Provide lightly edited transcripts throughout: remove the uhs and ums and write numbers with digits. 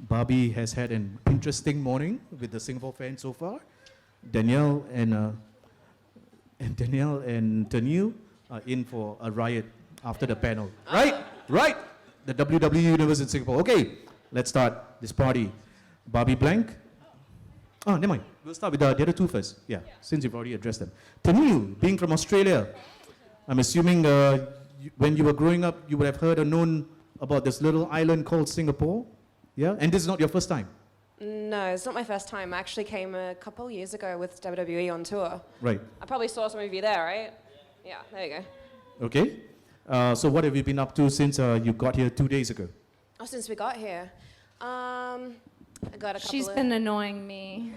Barbie has had an interesting morning with the Singapore fans so far. Danielle and Daniel are in for a riot after the panel. Right. The WWE Universe in Singapore. Okay, let's start this party. Barbie blank. Oh, never mind. We'll start with the other two first. Yeah, since you've already addressed them. Daniel, being from Australia, I'm assuming when you were growing up, you would have heard or known about this little island called Singapore. Yeah, and this is not your first time. No, it's not my first time. I actually came a couple years ago with WWE on tour. Right. I probably saw some of you there, right? Yeah, there you go. Okay. So what have you been up to since you got here 2 days ago? Oh, since we got here. I got a couple She's been annoying me.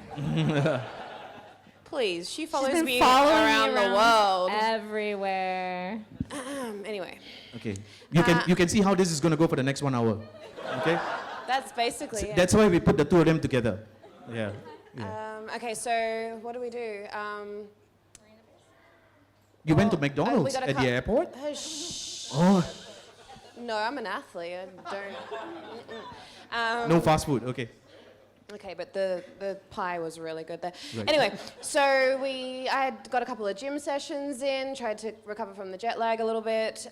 Please, she She's follows been me following around the world. everywhere. Anyway. Okay. You can see how this is going to go for the next 1 hour. Okay. That's basically So it. that's why we put the two of them together. Yeah. Okay, so what do we do? You went to we McDonald's gotta at the airport? Shh. Oh, No, I'm an athlete. I don't. no fast food. Okay. Okay, but the pie was really good there. Right. Anyway, so I had got a couple of gym sessions in, tried to recover from the jet lag a little bit.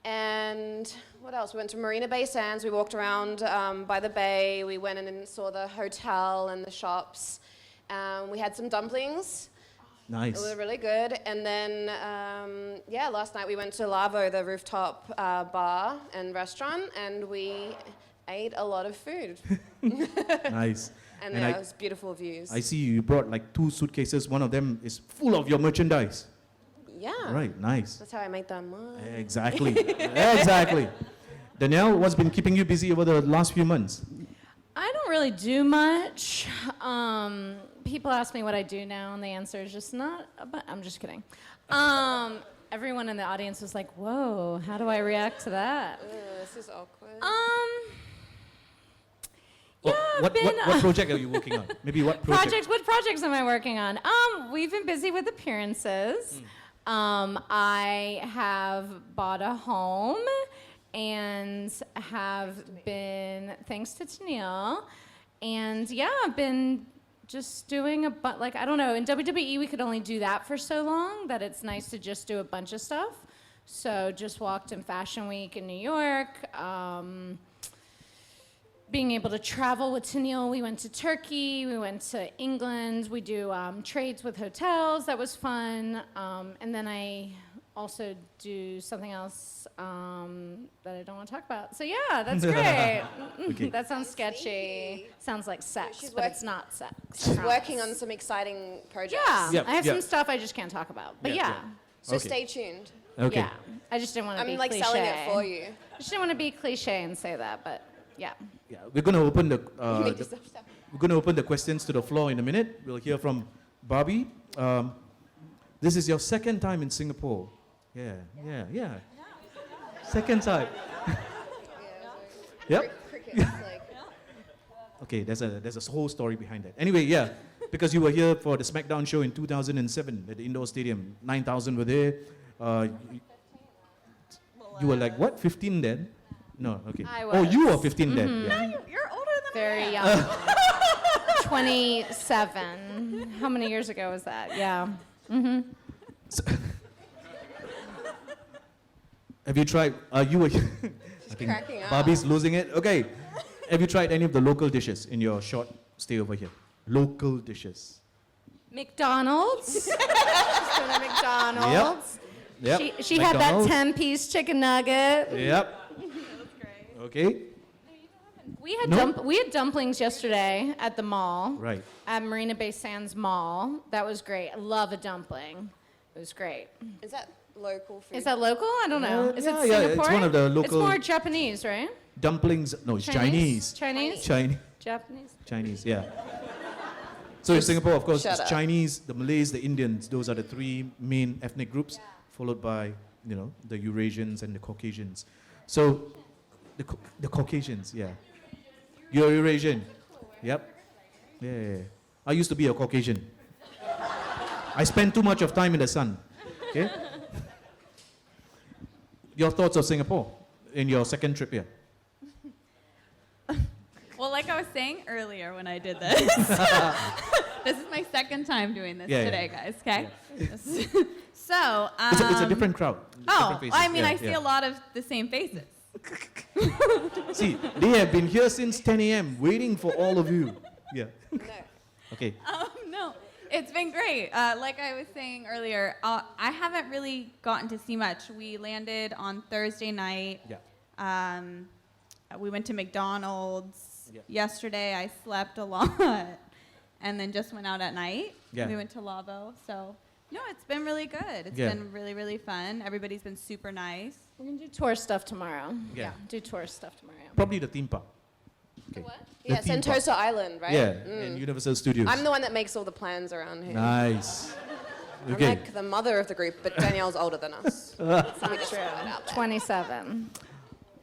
And what else? We went to Marina Bay Sands. We walked around by the bay. We went in and saw the hotel and the shops. We had some dumplings. Nice. It was really good. And then, last night we went to Lavo, the rooftop bar and restaurant, and we ate a lot of food. Nice. And there was beautiful views. I see you brought like 2 suitcases. One of them is full of your merchandise. Yeah. Right, nice. That's how I make that money. Exactly. Exactly. Danielle, what's been keeping you busy over the last few months? I don't really do much. People ask me what I do now, and the answer is just not. But I'm just kidding. Everyone in the audience was like, "Whoa, how do I react to that?" This is awkward. Yeah, What project are you working on? Maybe what project? What projects am I working on? We've been busy with appearances. I have bought a home and have been, thanks to Tennille, and yeah, I've been just doing I don't know, in WWE we could only do that for so long that it's nice to just do a bunch of stuff. So just walked in Fashion Week in New York. Being able to travel with Tennille, we went to Turkey, we went to England, we do trades with hotels, that was fun. And then I also do something else that I don't want to talk about. So yeah, that's great. Okay. That sounds sketchy. Sounds like sex, but it's not sex. She's working on some exciting projects. Yeah, Yep, I have yep. some stuff I just can't talk about. But Yeah, yeah. So Okay. stay tuned. Okay. Yeah, I just didn't want to be I'm like cliche. selling it for you. I just didn't want to be cliche and say that, but yeah. Yeah, we're going to open Make the yourself stop. we're going to open the questions to the floor in a minute. We'll hear from Barbie. This is your second time in Singapore. Yeah. Second time. Yep. Cricket, like, Okay, there's a whole story behind that. Anyway, yeah, because you were here for the SmackDown show in 2007 at the indoor stadium. 9,000 were there. You were like, what, 15 then? No, okay. I Oh, was. you were 15 then. Mm-hmm. Yeah. you're older than Very young. 27. How many years ago was that? Yeah. So- have you tried? You were. She's cracking up. Barbie's losing it. Okay. Have you tried any of the local dishes in your short stay over here? Local dishes. McDonald's. She's been at McDonald's. Yep. She had that McDonald's. 10-piece chicken nugget. Yep. Okay. We had dumplings yesterday at the mall. Right. At Marina Bay Sands Mall. That was great. I love a dumpling. It was great. Is that local food? Is that local? I don't know. Is yeah, it yeah, Singapore? it's one of the local- It's more Japanese, right? Dumplings. No, it's Chinese. Chinese? Japanese? Chinese. Yeah. So in Singapore, of course, Shut it's up. Chinese, the Malays, the Indians. Those are the 3 main ethnic groups, followed by the Eurasians and the Caucasians. So the Caucasians, yeah. You're Eurasian. Yep. Yeah. I used to be a Caucasian. I spent too much of time in the sun. Okay. Your thoughts of Singapore in your second trip here? Well, like I was saying earlier when I did this, this is my second time doing this today, guys. Okay. So. It's a different crowd. Oh, Different faces. I mean, Yeah, I see a lot of the same faces. See, they have been here since 10 a.m. waiting for all of you. Yeah. No. Okay. No, it's been great. Like I was saying earlier, I haven't really gotten to see much. We landed on Thursday night. Yeah. We went to McDonald's. Yeah. Yesterday, I slept a lot, and then just went out at night. Yeah. We went to Lavo. So, no, it's been really good. It's Yeah. been really, really fun. Everybody's been super nice. We're gonna do tour stuff tomorrow. Yeah. Do tour stuff tomorrow. Probably the theme park. Okay. What? The Yeah, theme park. Sentosa Island, right? Yeah, Mm. and Universal Studios. I'm the one that makes all the plans around here. Nice. I'm Okay. like the mother of the group, but Danielle's older than us. So we just throw it out there. 27.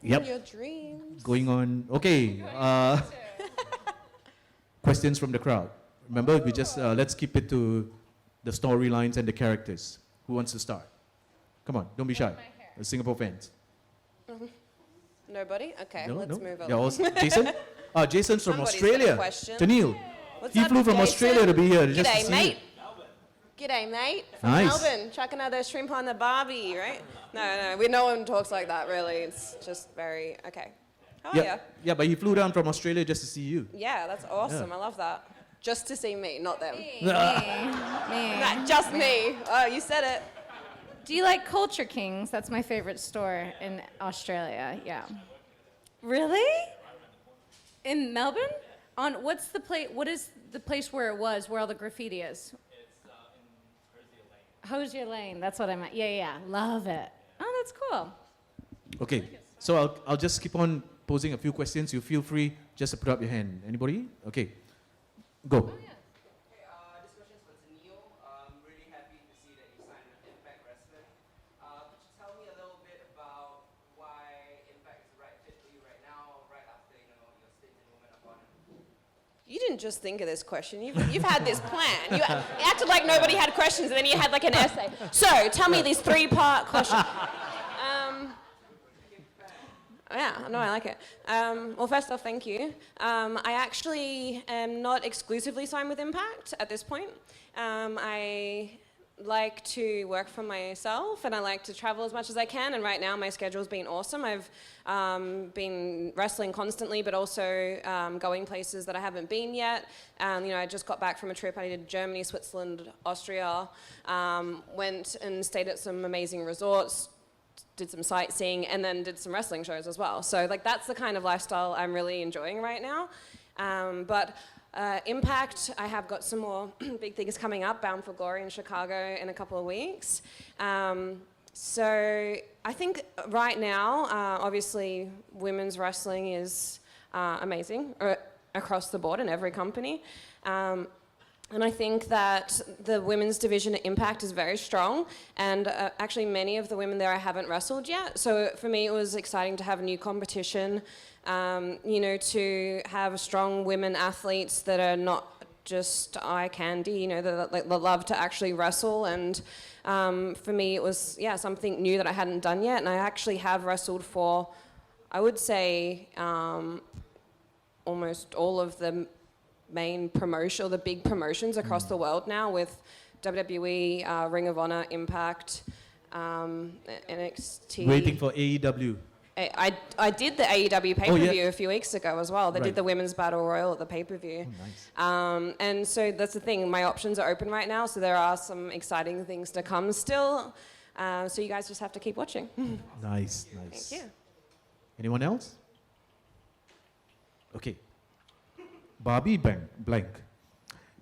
Yep. Your dreams. Going on. Okay. Questions from the crowd. Remember, we just let's keep it to the storylines and the characters. Who wants to start? Come on, don't be shy. The Singapore fans. Nobody? Okay, No, let's no. move on. Yeah, Jason? Jason's from Somebody's got a Australia. question. Tanil. What's He up, flew from Jason? Australia to be here just to G'day, see mate. you. G'day, mate. From Nice. Melbourne. Chucking out those shrimp on the barbie, right? No one talks like that, really. It's just very, okay. How are Yeah, ya? yeah, but he flew down from Australia just to see you. Yeah, that's awesome. I love that. Just to see me, not them. Me. Nah, just me. Oh, you said it. Do you like Culture Kings? That's my favorite store in Australia. Yeah. Really? In Melbourne? On what's the place? What is the place where it was? Where all the graffiti is? It's in Hosier Lane. That's what I meant. Yeah. Love it. Oh, that's cool. Okay, so I'll just keep on posing a few questions. You feel free just to put up your hand. Anybody? Okay, go. Hey, this question is for Neil. I'm really happy to see that you signed with Impact Wrestling. Could you tell me a little bit about why Impact is the right fit for you right now, right after your stint in Women of Honor? You didn't just think of this question. You've had this plan. You acted like nobody had questions, and then you had like an essay. So, tell me this three-part question. Yeah, no, I like it. Well, first off, thank you. I actually am not exclusively signed with Impact at this point. I like to work for myself, and I like to travel as much as I can, and right now my schedule's been awesome. I've been wrestling constantly, but also going places that I haven't been yet. I just got back from a trip. I did Germany, Switzerland, Austria, went and stayed at some amazing resorts, did some sightseeing, and then did some wrestling shows as well. So that's the kind of lifestyle I'm really enjoying right now. But Impact, I have got some more big things coming up, Bound for Glory in Chicago in a couple of weeks. So I think right now, obviously, women's wrestling is amazing across the board in every company. And I think that the women's division at Impact is very strong, and actually many of the women there I haven't wrestled yet. So for me, it was exciting to have a new competition, to have strong women athletes that are not just eye candy, that love to actually wrestle. And for me, it was, something new that I hadn't done yet. And I actually have wrestled for, I would say, almost all of the main promotion, or the big promotions across the world now, with WWE, Ring of Honor, Impact, NXT. Waiting for AEW. I did the AEW pay-per-view a few weeks ago as well. They Right. did the Women's Battle Royal at the pay-per-view. Oh, nice. And so that's the thing, my options are open right now, so there are some exciting things to come still. So you guys just have to keep watching. Nice. Thank you. Anyone else? Okay. Barbie Blank.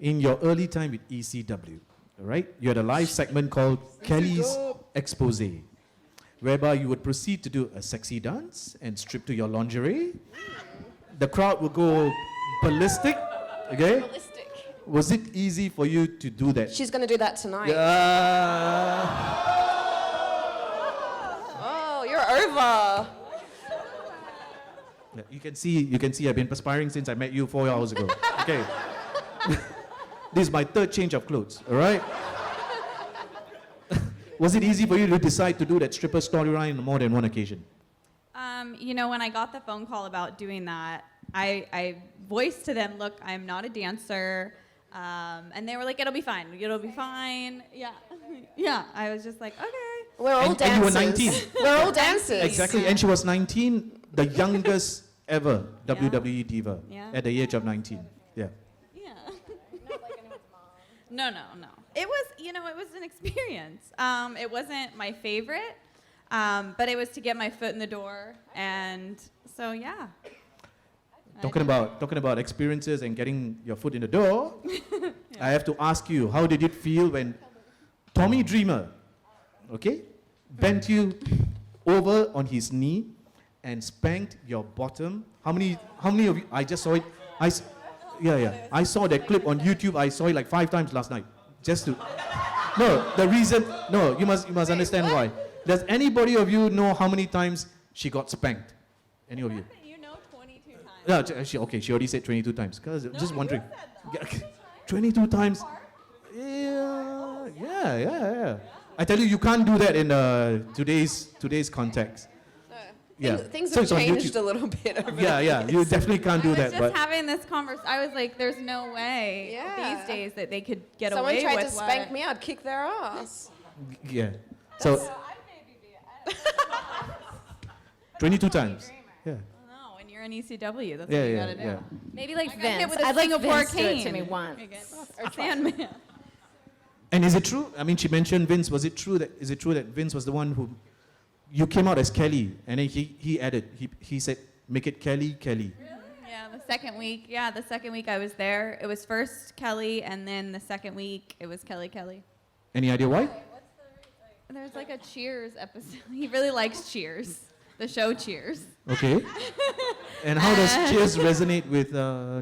In your early time with ECW, all right, you had a live segment called Kelly's Expose, whereby you would proceed to do a sexy dance and strip to your lingerie. The crowd would go ballistic, okay? Ballistic. Was it easy for you to do that? She's going to do that tonight. Oh, you're over. Yeah, you can see I've been perspiring since I met you 4 hours ago. Okay. This is my third change of clothes, all right? Was it easy for you to decide to do that stripper storyline on more than one occasion? When I got the phone call about doing that, I voiced to them, look, I'm not a dancer. And they were like, it'll be fine. It'll be fine. Yeah. Yeah. I was just like, okay. We're all And dancers. you were 19. We're all dancers. Exactly, and she was 19, the youngest ever WWE diva Yeah. at the age of 19. Yeah. Yeah. No. It was, it was an experience. It wasn't my favorite, but it was to get my foot in the door. And so, yeah. Talking about experiences and getting your foot in the door, I have to ask you, how did it feel when Tommy Dreamer, okay, bent you over on his knee and spanked your bottom? How many of you? I just saw it. I saw that clip on YouTube. I saw it like 5 times last night. Just to you must understand why. Does anybody of you know how many times she got spanked? Any of you? 22 times. Yeah, she already said 22 times. Cause just wondering. 22 times. Yeah. I tell you can't do that in today's context. Yeah. Things So have it's on changed YouTube. a little bit over Yeah, you definitely can't do I was that. just But having this conversation. I was like, there's no way Yeah. these days that they could get Someone away tried with to spank what- me, I'd kick their ass. yeah. So 22 times. Yeah. No, when you're in ECW, that's Yeah, what you yeah, gotta do. yeah. Maybe like I got hit Vince. with a I'd like Singapore Vince to do it to cane. me once. Or Sandman. And is it true? I mean, she mentioned Vince. Is it true that Vince was the one who you came out as Kelly, and then he added, he said, make it Kelly. Yeah, the second week I was there. It was first Kelly, and then the second week it was Kelly. Any idea why? There's like a Cheers episode. He really likes Cheers, the show Cheers. Okay. And how does Cheers resonate with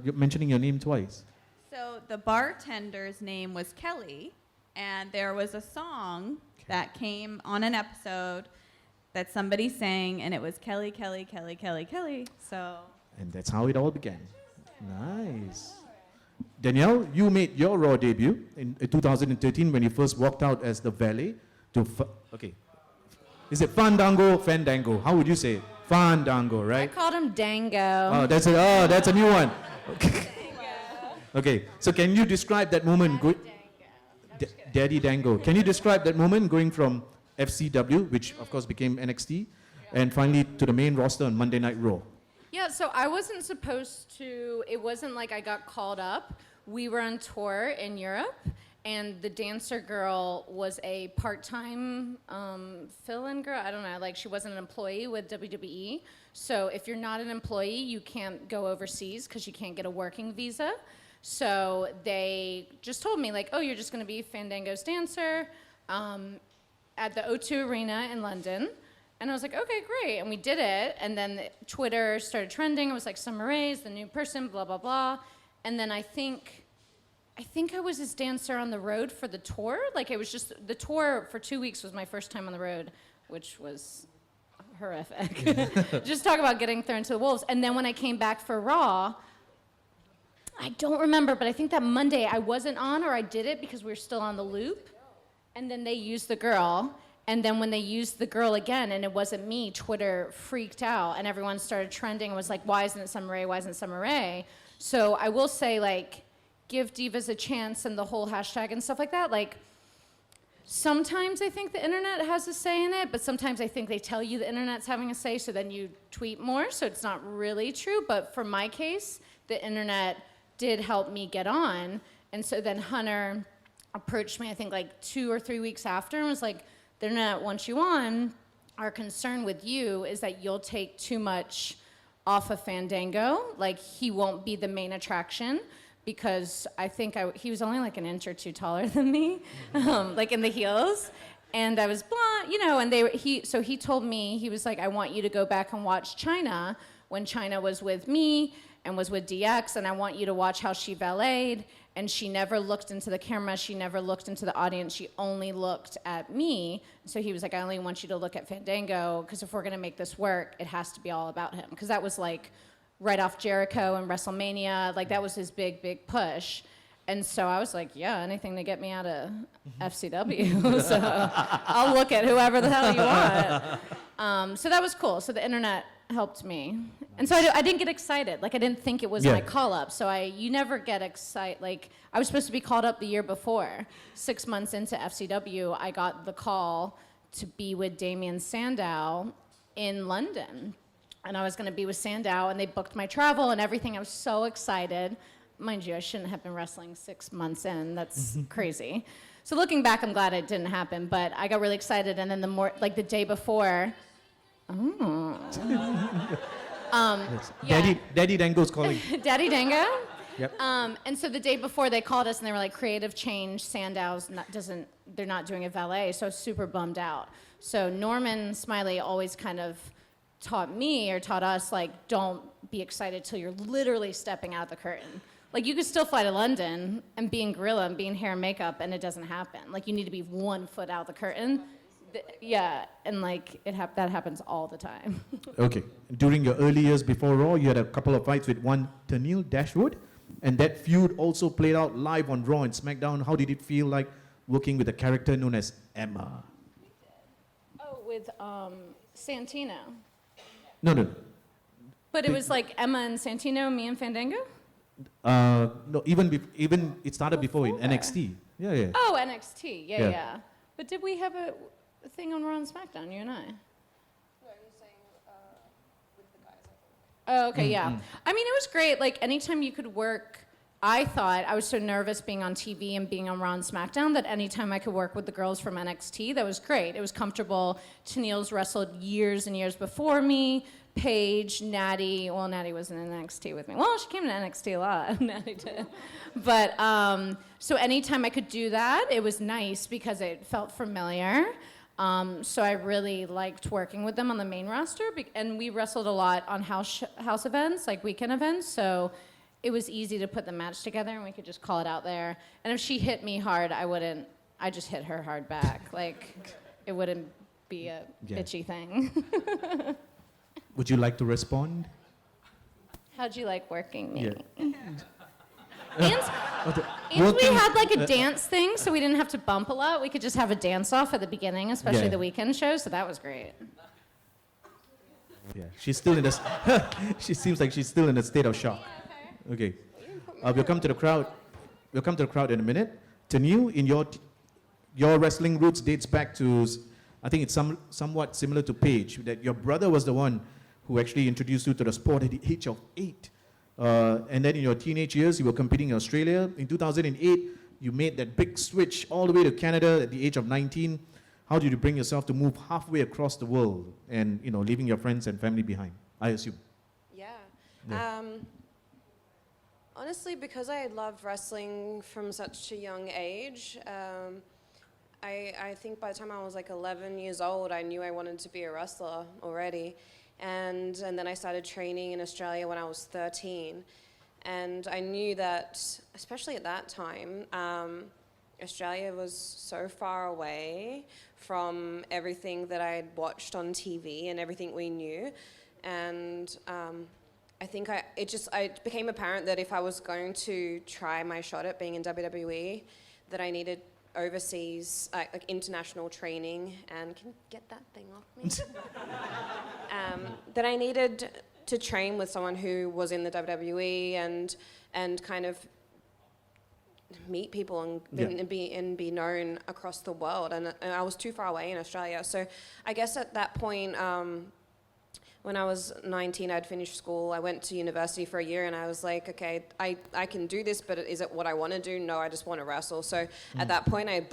you mentioning your name twice? So the bartender's name was Kelly, and there was a song that came on an episode that somebody sang, and it was Kelly. So And that's how it all began. Nice. Danielle, you made your Raw debut in 2013 when you first walked out as the valet to... okay. Is it Fandango? How would you say it? Fandango, I right? called him Dango. Oh, that's a new one. Okay. Okay, so can you describe that moment? Daddy Dango. Can you describe that moment going from FCW, which of course became NXT, and finally to the main roster on Monday Night Raw? Yeah, so I wasn't supposed to, it wasn't like I got called up. We were on tour in Europe, and the dancer girl was a part-time fill-in girl. I don't know, like she wasn't an employee with WWE. So if you're not an employee, you can't go overseas because you can't get a working visa. So they just told me like, oh, you're just gonna be Fandango's dancer at the O2 Arena in London. And I was like, okay, great. And we did it. And then Twitter started trending. It was like Summer Rae's, the new person, blah, blah, blah. And then I think I was his dancer on the road for the tour. Like it was just, the tour for 2 weeks was my first time on the road, which was horrific. Just talk about getting thrown to the wolves. And then when I came back for Raw, I don't remember, but I think that Monday I wasn't on, or I did it because we were still on the loop. And then they used the girl. And then when they used the girl again and it wasn't me, Twitter freaked out and everyone started trending and was like, why isn't it Summer Rae? Why isn't it Summer Rae? So I will say, like, give divas a chance and the whole hashtag and stuff like that. Like, sometimes I think the internet has a say in it, but sometimes I think they tell you the internet's having a say, so then you tweet more, so it's not really true. But for my case, the internet did help me get on. And so then Hunter approached me, I think, like 2 or 3 weeks after and was like, the internet wants you on. Our concern with you is that you'll take too much off of Fandango. Like, he won't be the main attraction because I think he was only like an inch or two taller than me, like in the heels. And I was blonde, you know, and so he told me, he was like, I want you to go back and watch China when China was with me and was with DX, and I want you to watch how she valeted. And she never looked into the camera, she never looked into the audience, she only looked at me. So he was like, I only want you to look at Fandango, because if we're gonna make this work, it has to be all about him. Because that was like right off Jericho and WrestleMania, like that was his big push. And so I was like, yeah, anything to get me out of FCW. So I'll look at whoever the hell you want. So that was cool. So the internet helped me. And so I didn't get excited. Like, I didn't think it was Yeah. my call-up. So you never get excited. Like, I was supposed to be called up the year before. 6 months into FCW, I got the call to be with Damien Sandow in London. And I was going to be with Sandow, and they booked my travel and everything. I was so excited. Mind you, I shouldn't have been wrestling 6 months in. That's crazy. So looking back, I'm glad it didn't happen. But I got really excited, and then the day before... Oh. Yeah. Daddy Dango's calling. Daddy Dango. Yep. And so the day before they called us and they were like, creative change, Sandow's they're not doing a valet, so I was super bummed out. So Norman Smiley always kind of taught us, like, don't be excited till you're literally stepping out the curtain. Like, you could still fly to London and be in Gorilla and be in hair and makeup, and it doesn't happen. Like, you need to be 1 foot out the curtain. Yeah, and like that happens all the time. Okay. During your early years before Raw, you had a couple of fights with one Tennille Dashwood, and that feud also played out live on Raw and SmackDown. How did it feel like working with a character known as Emma? Oh, with Santino. No. But it was like Emma and Santino, me and Fandango? No, even it started before in Before. NXT. Yeah. Oh, NXT. Yeah. Yeah. But did we have a thing on Raw and SmackDown, you and I? Oh, okay, yeah. I mean, it was great. Like, anytime you could work, I thought, I was so nervous being on TV and being on Raw and SmackDown that anytime I could work with the girls from NXT, that was great. It was comfortable. Tennille's wrestled years and years before me. Paige, Natty, well, Natty wasn't in NXT with me. Well, she came to NXT a lot, Natty did. But, so anytime I could do that, it was nice because it felt familiar. So I really liked working with them on the main roster, and we wrestled a lot on house events, like weekend events, so it was easy to put the match together, and we could just call it out there. And if she hit me hard, I just hit her hard back. Like, it wouldn't be a bitchy thing. Would you like to respond? How'd you like working me? Yeah. And we Working- had like a dance thing, so we didn't have to bump a lot. We could just have a dance off at the beginning, especially Yeah. the weekend show, so that was great. Yeah, she's still in a. She seems like she's still in a state of shock. Okay. We'll come to the crowd. We'll come to the crowd in a minute. Tennille, in your wrestling roots dates back to, I think it's somewhat similar to Paige, that your brother was the one who actually introduced you to the sport at the age of 8. And then in your teenage years, you were competing in Australia. In 2008, you made that big switch all the way to Canada at the age of 19. How did you bring yourself to move halfway across the world and, leaving your friends and family behind, I assume? Yeah. Honestly, because I loved wrestling from such a young age, I think by the time I was like 11 years old, I knew I wanted to be a wrestler already. And then I started training in Australia when I was 13. And I knew that, especially at that time, Australia was so far away from everything that I had watched on TV and everything we knew. And I think it became apparent that if I was going to try my shot at being in WWE, that I needed overseas, like international training, and can you get that thing off me? That I needed to train with someone who was in the WWE and kind of meet people and be known across the world. And I was too far away in Australia, so I guess at that point. When I was 19, I'd finished school. I went to university for a year, and I was like, okay, I can do this, but is it what I want to do? No, I just want to wrestle. So at that point, I,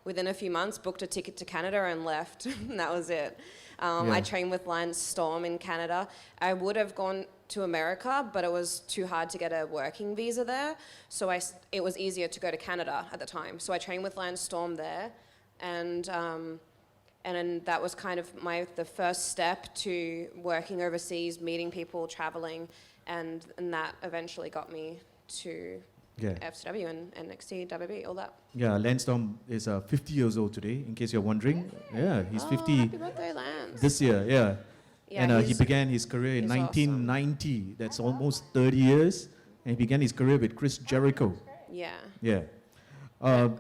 within a few months, booked a ticket to Canada and left, and that was it. I trained with Lance Storm in Canada. I would have gone to America, but it was too hard to get a working visa there. So it was easier to go to Canada at the time. So I trained with Lance Storm there, and then that was kind of the first step to working overseas, meeting people, traveling, and that eventually got me to FCW and NXT, WWE, all that. Yeah, Lance Storm is 50 years old today, in case you're wondering. Yeah, he's 50 Happy birthday, Lance. this year, yeah. Yeah, And he began his career in he's 1990. That's almost 30 years. And he began his career with Chris Jericho. Yeah. Yeah.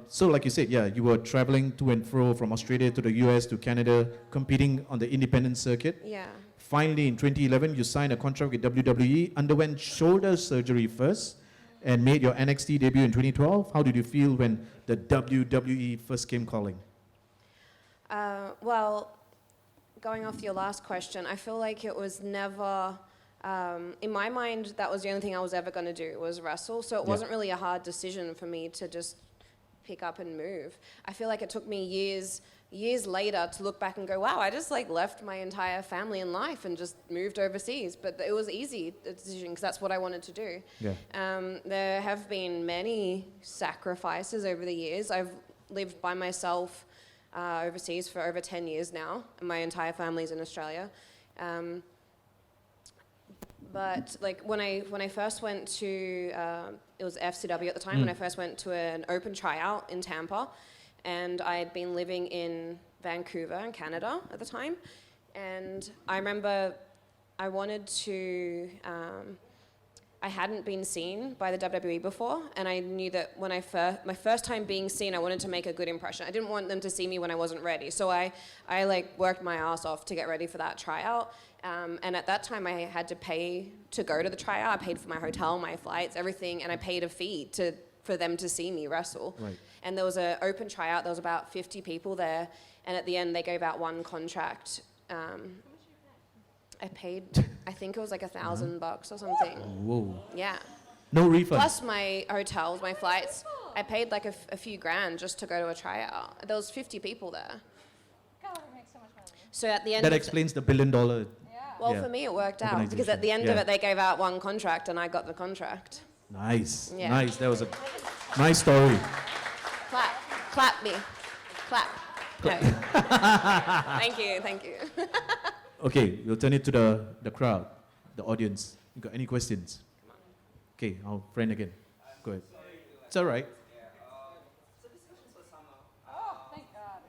So like you said, you were traveling to and fro from Australia to the US to Canada, competing on the independent circuit. Yeah. finally in 2011 you signed a contract with WWE, underwent shoulder surgery first, and made your NXT debut in 2012. How did you feel when the WWE first came calling? Well, going off your last question, I feel like it was never, in my mind, that was the only thing I was ever going to do was wrestle. So it wasn't really a hard decision for me to just pick up and move. I feel like it took me years later to look back and go, wow, I just like left my entire family and life and just moved overseas. But it was easy a decision because that's what I wanted to do. Yeah. There have been many sacrifices over the years. I've lived by myself overseas for over 10 years now, and my entire family's in Australia. But like when I first went to, it was FCW at the time, when I first went to an open tryout in Tampa, and I had been living in Vancouver in Canada at the time, and I remember I wanted to, I hadn't been seen by the WWE before, and I knew that when my first time being seen, I wanted to make a good impression. I didn't want them to see me when I wasn't ready, so I like worked my ass off to get ready for that tryout. And at that time, I had to pay to go to the tryout. I paid for my hotel, my flights, everything, and I paid a fee for them to see me wrestle. Right. And there was an open tryout. There was about 50 people there, and at the end, they gave out one contract. I paid, I think it was like $1,000 or something. Whoa. Yeah. No refund. Plus my hotels, my flights. I paid like a few grand just to go to a tryout. There was 50 people there. God, it makes so much money. So at the end That of explains the $1 billion. well, yeah, for me it worked out because at the end organization. of it they gave out one contract and I got the contract. Nice. Yeah. Nice. That was a nice story. Clap me. Clap. No. Thank you. Okay, we'll turn it to the crowd, the audience. You got any questions? Okay, our friend again. Go ahead. It's all right. So this question's for Summer. Oh, thank God.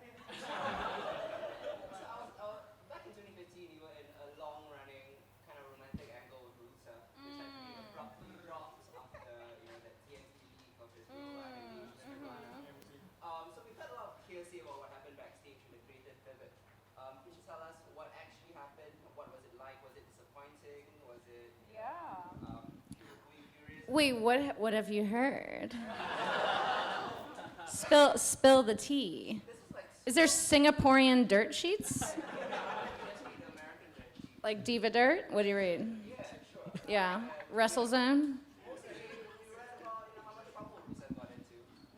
Back in 2015, you were in a long-running kind of romantic angle with Rusa, which had to be abruptly dropped after that TNT leak of his So we've had a lot of hearsay about what happened backstage in the creative pivot. Could you tell us what actually happened? What was it like? Was it disappointing? Was it? Were you curious? Wait, what have you heard? Spill the tea. Is there Singaporean dirt sheets? Like Diva Dirt? What do you read? Yeah, WrestleZone.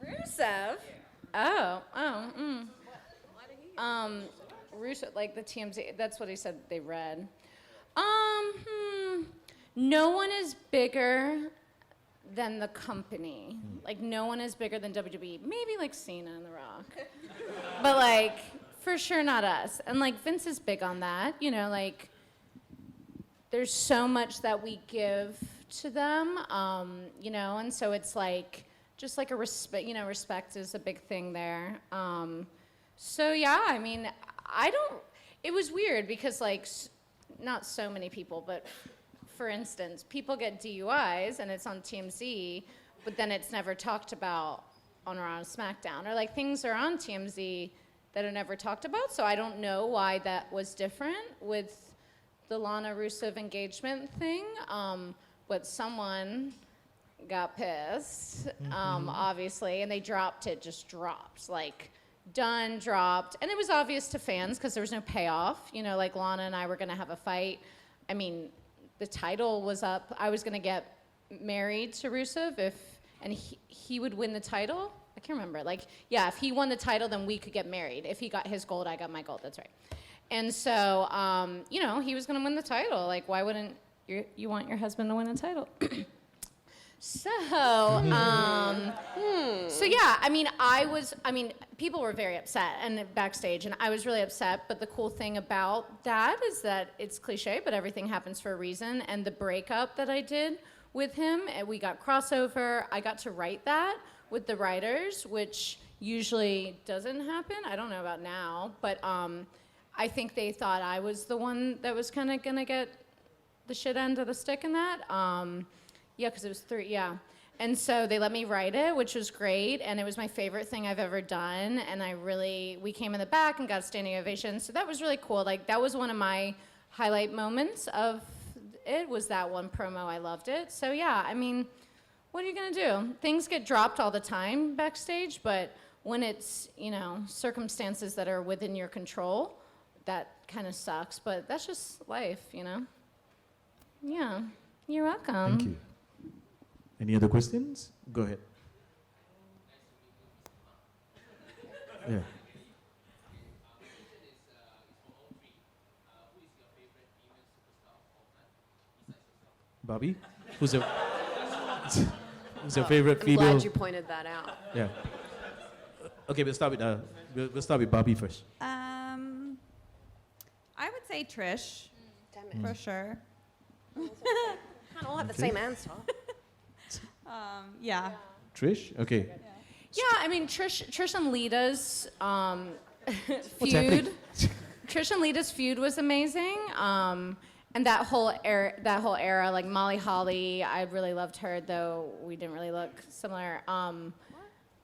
Rusev? Rusev, like the TMZ, that's what he said they read. No one is bigger than the company. Like, no one is bigger than WWE. Maybe like Cena and The Rock. But like, for sure not us. And like, Vince is big on that. Like, there's so much that we give to them, and so it's like, just like a respect, respect is a big thing there. So yeah, I mean, it was weird because like, not so many people, but for instance, people get DUIs and it's on TMZ, but then it's never talked about on Raw and SmackDown, or like things are on TMZ that are never talked about. So I don't know why that was different with the Lana Rusev engagement thing, but someone got pissed, obviously, and they dropped it, just dropped, like done, dropped. And it was obvious to fans because there was no payoff. Like Lana and I were gonna have a fight. I mean, the title was up. I was gonna get married to Rusev and he would win the title. I can't remember. Like, yeah, if he won the title, then we could get married. If he got his gold, I got my gold. That's right. And so, he was gonna win the title. Like, why wouldn't you want your husband to win a title? So yeah, I mean, people were very upset and backstage, and I was really upset, but the cool thing about that is that it's cliche, but everything happens for a reason, and the breakup that I did with him, and we got crossover, I got to write that with the writers, which usually doesn't happen. I don't know about now, but I think they thought I was the one that was kind of gonna get the shit end of the stick in that. Yeah, because it was 3, yeah. And so they let me write it, which was great, and it was my favorite thing I've ever done, and we came in the back and got a standing ovation, so that was really cool. Like, that was one of my highlight moments of it was that one promo. I loved it. So yeah, I mean, what are you gonna do? Things get dropped all the time backstage, but when it's, you know, circumstances that are within your control, that kind of sucks. But that's just life, you know? Yeah, you're welcome. Thank you. Any other questions? Go ahead. Yeah. Bobby? Who's your who's your favorite I'm female? glad you pointed that out. Yeah. Okay, we'll start with we'll start with Bobby first. I would say Trish, Damn it. for sure. Can't all have the Okay. same answer. Yeah. Trish? Okay. Yeah, I mean, Trish and Lita's What's feud. happening? Trish and Lita's feud was amazing. And that whole era, like Molly Holly, I really loved her, though we didn't really look similar.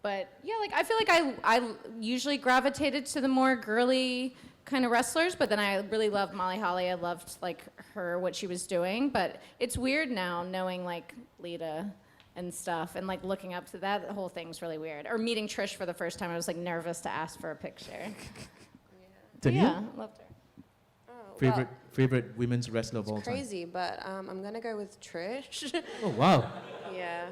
But yeah, like I feel like I usually gravitated to the more girly kind of wrestlers, but then I really loved Molly Holly. I loved like what she was doing. But it's weird now knowing like Lita and stuff, and like looking up to that. The whole thing's really weird. Or meeting Trish for the first time, I was like nervous to ask for a picture. But Daniel? yeah, loved her. Favorite favorite women's wrestler of all time? Crazy, but I'm gonna go with Trish. Oh wow. Yeah.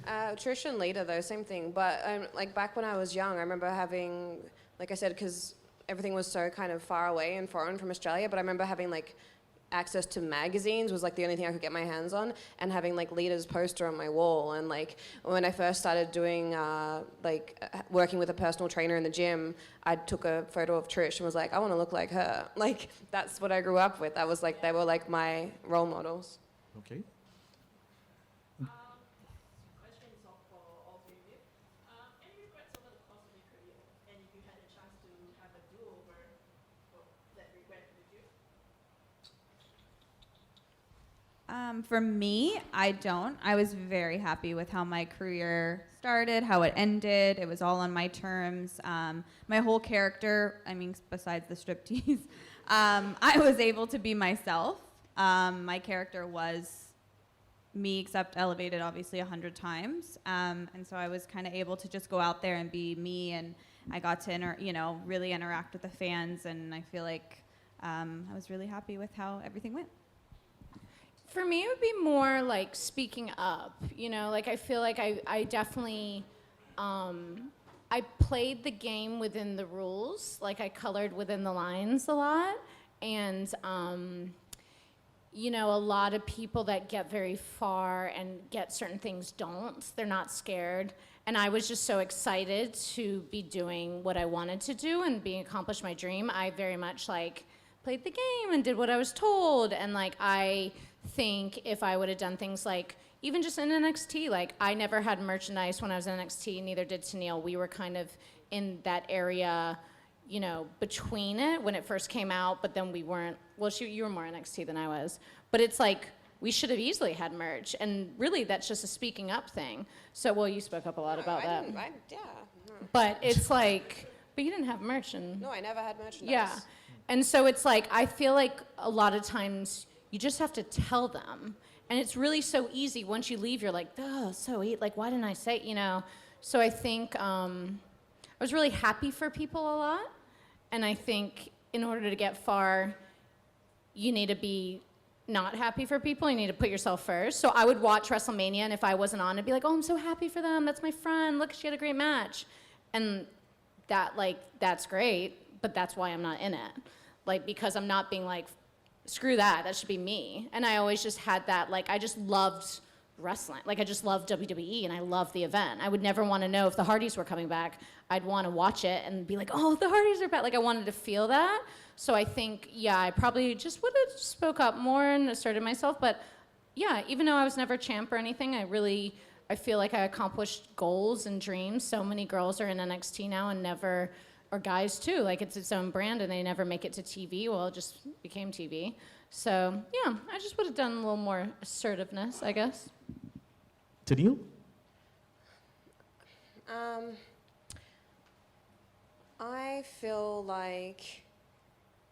Trish and Lita, though, same thing. But like back when I was young, I remember having, like I said, because everything was so kind of far away and foreign from Australia, but I remember having like access to magazines was like the only thing I could get my hands on, and having like Lita's poster on my wall. And like when I first started doing working with a personal trainer in the gym, I took a photo of Trish and was like, I want to look like her. Like that's what I grew up with. That was like, they were like my role models. Okay. Question is for all three of you. Any regrets over the course of your career? And if you had a chance to have a do-over, that regret would you? For me, I don't. I was very happy with how my career started, how it ended. It was all on my terms. My whole character, I mean, besides the striptease, I was able to be myself. My character was me, except elevated obviously 100 times. And so I was kind of able to just go out there and be me, and I got to really interact with the fans, and I feel like I was really happy with how everything went. For me, it would be more like speaking up, you know, like I feel like I definitely, I played the game within the rules, like I colored within the lines a lot, and, you know, a lot of people that get very far and get certain things don't, they're not scared, and I was just so excited to be doing what I wanted to do and accomplish my dream. I very much like played the game and did what I was told, and like I think if I would have done things like even just in NXT, like I never had merchandise when I was in NXT, neither did Tennille. We were kind of in that area, you know, between it when it first came out, but then we weren't. Well, you were more NXT than I was, but it's like we should have easily had merch, and really that's just a speaking up thing. So, well, you spoke up a lot about that, but it's like, but you didn't have merch, and No, I never had merchandise. yeah, and so it's like I feel like a lot of times you just have to tell them, and it's really so easy. Once you leave, you're like, oh, like why didn't I say, you know? So I think I was really happy for people a lot, and I think in order to get far, you need to be not happy for people. You need to put yourself first. So I would watch WrestleMania, and if I wasn't on, I'd be like, oh, I'm so happy for them. That's my friend. Look, she had a great match, and that's great, but that's why I'm not in it. Like, because I'm not being like, screw that, that should be me. And I always just had that, like, I just loved wrestling. Like, I just loved WWE, and I loved the event. I would never want to know if the Hardys were coming back. I'd want to watch it and be like, oh, the Hardys are back. Like, I wanted to feel that. So I think, yeah, I probably just would have spoke up more and asserted myself. But yeah, even though I was never champ or anything, I feel like I accomplished goals and dreams. So many girls are in NXT now and never, or guys too, like it's its own brand and they never make it to TV. Well, it just became TV. So yeah, I just would have done a little more assertiveness, I guess. Tennille? I feel like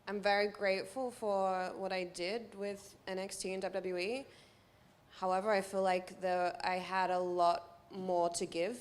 I'm very grateful for what I did with NXT and WWE. However, I feel like I had a lot more to give,